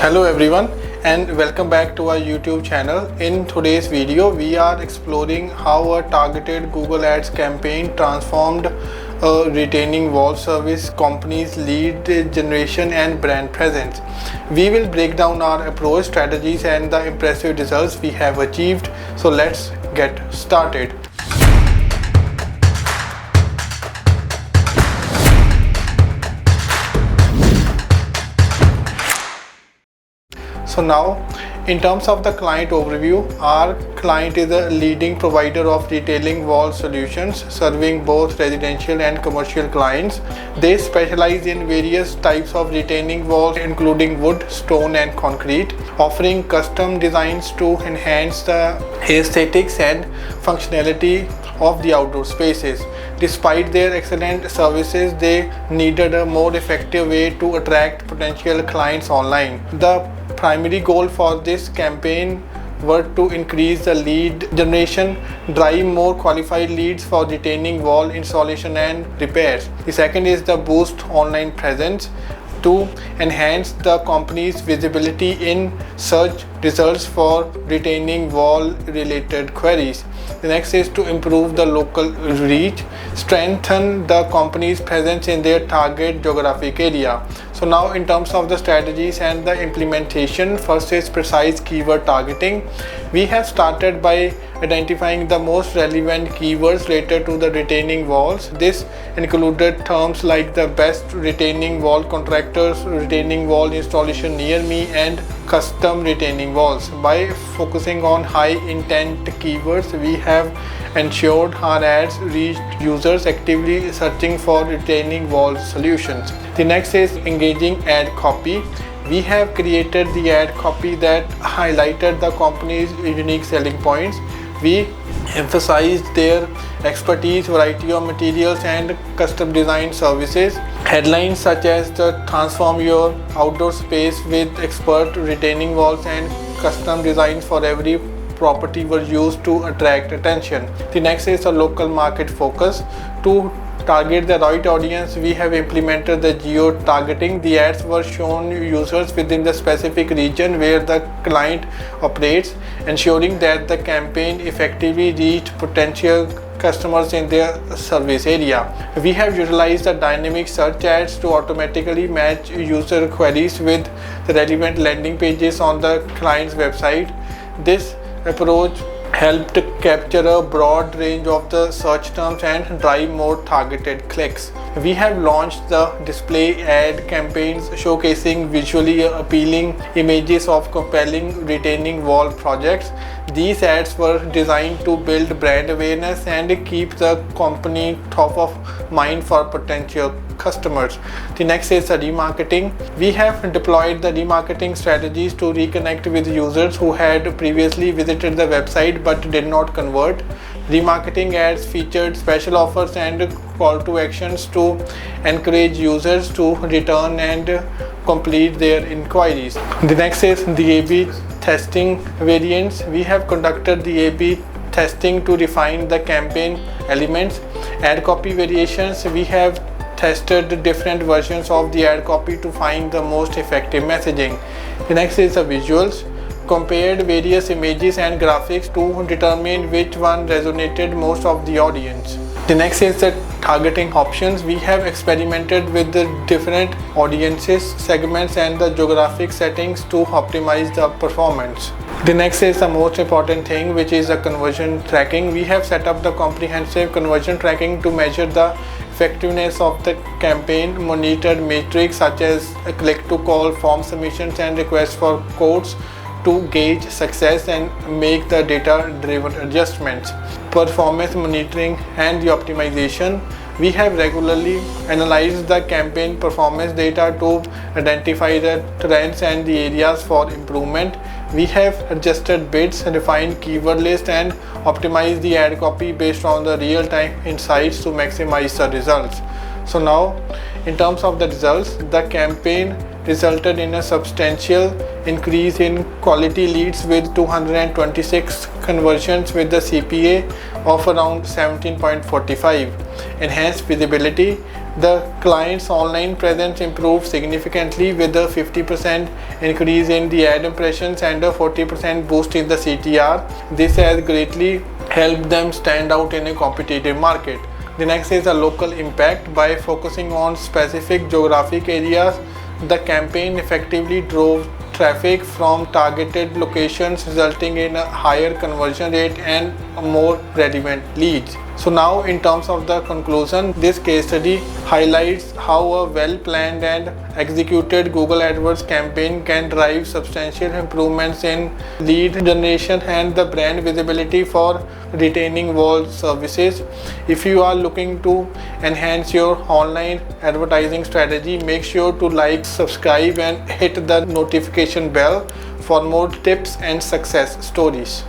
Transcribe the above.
Hello everyone and welcome back to our YouTube channel. In today's video we are exploring how a targeted Google Ads campaign transformed a retaining wall service company's lead generation and brand presence. We will break down our approach, strategies and the impressive results we have achieved. So let's get started. So now, in terms of the client overview, our client is a leading provider of retailing wall solutions serving both residential and commercial clients. They specialize in various types of retaining walls including wood, stone and concrete, offering custom designs to enhance the aesthetics and functionality of the outdoor spaces. Despite their excellent services, they needed a more effective way to attract potential clients online. The primary goal for this campaign were to increase the lead generation, drive more qualified leads for retaining wall installation and repairs. The second is the boost online presence to enhance the company's visibility in search results for retaining wall related queries. The next is to improve the local reach, strengthen the company's presence in their target geographic area. So now in terms of the strategies and the implementation, first is precise keyword targeting. We have started by identifying the most relevant keywords related to the retaining walls. This included terms like the best retaining wall contractors, retaining wall installation near me and custom retaining walls. By focusing on high intent keywords, we have ensured our ads reached users actively searching for retaining wall solutions. The next is engaging ad copy. We have created the ad copy that highlighted the company's unique selling points. We emphasized their expertise, variety of materials and custom design services. Headlines such as the transform your outdoor space with expert retaining walls and custom designs for every property were used to attract attention. The next is a local market focus. To target the right audience, we have implemented the geo targeting. The ads were shown users within the specific region where the client operates, ensuring that the campaign effectively reached potential customers in their service area. We have utilized the dynamic search ads to automatically match user queries with the relevant landing pages on the client's website. This approach helped capture a broad range of the search terms and drive more targeted clicks. We have launched the display ad campaigns showcasing visually appealing images of compelling retaining wall projects. These ads were designed to build brand awareness and keep the company top of mind for potential customers. The next is the remarketing. We have deployed the remarketing strategies to reconnect with users who had previously visited the website but did not convert. Remarketing ads featured special offers and call to actions to encourage users to return and complete their inquiries. The next is the A/B testing variants. We have conducted the A/B testing to refine the campaign elements. Ad copy variations. We have tested different versions of the ad copy to find the most effective messaging. The next is the visuals. Compared various images and graphics to determine which one resonated most of the audience. The next is the targeting options. We have experimented with the different audiences, segments and the geographic settings to optimize the performance. The next is the most important thing, which is the conversion tracking. We have set up the comprehensive conversion tracking to measure the effectiveness of the campaign, monitored metrics such as click to call, form submissions and requests for quotes to gauge success and make the data-driven adjustments. Performance monitoring and the optimization. We have regularly analyzed the campaign performance data to identify the trends and the areas for improvement. We have adjusted bids, refined keyword list and optimized the ad copy based on the real-time insights to maximize the results. So now, in terms of the results, the campaign resulted in a substantial increase in quality leads with 226 conversions with the CPA of around 17.45. Enhanced visibility. The client's online presence improved significantly with a 50% increase in the ad impressions and a 40% boost in the CTR. This has greatly helped them stand out in a competitive market. The next is a local impact. By focusing on specific geographic areas, the campaign effectively drove traffic from targeted locations, resulting in a higher conversion rate and more relevant leads. So now, in terms of the conclusion, this case study highlights how a well-planned and executed Google AdWords campaign can drive substantial improvements in lead generation and the brand visibility for retaining wall services. If you are looking to enhance your online advertising strategy, make sure to like, subscribe and hit the notification bell for more tips and success stories.